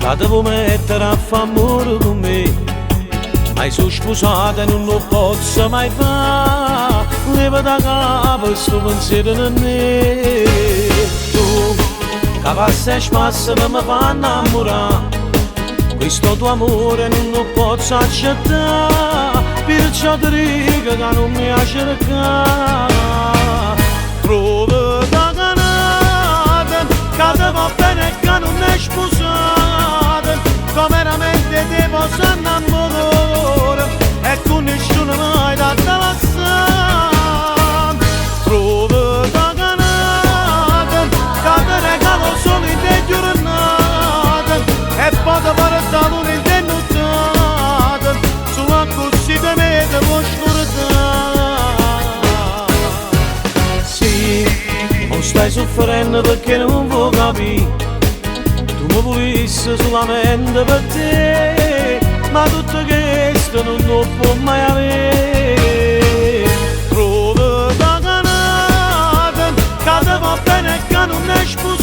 la devo mettere a fare amore con me. Ma sono sposata e non lo posso mai fare, leva da capo sto pensiero in me. Tu, che passa e spassa che mi fa innamorare, questo tuo amore non lo posso accettare, perciò ti dico che non mi ha cercato. Trovo da canata, che ti va bene e che non è sposata, che veramente ti posso innamorare e con nessuno mai da passare. Trovo da canata, che ti regalo solo in te giornate e poi ti fare stato in te notate, solo così per me ti può scordare. Sì, non stai soffrendo perché non vuoi capire, tu mi volessi solamente per te, ma tutto questo non lo può mai avere. Trovo da canata, che ti va bene e che non è sposata,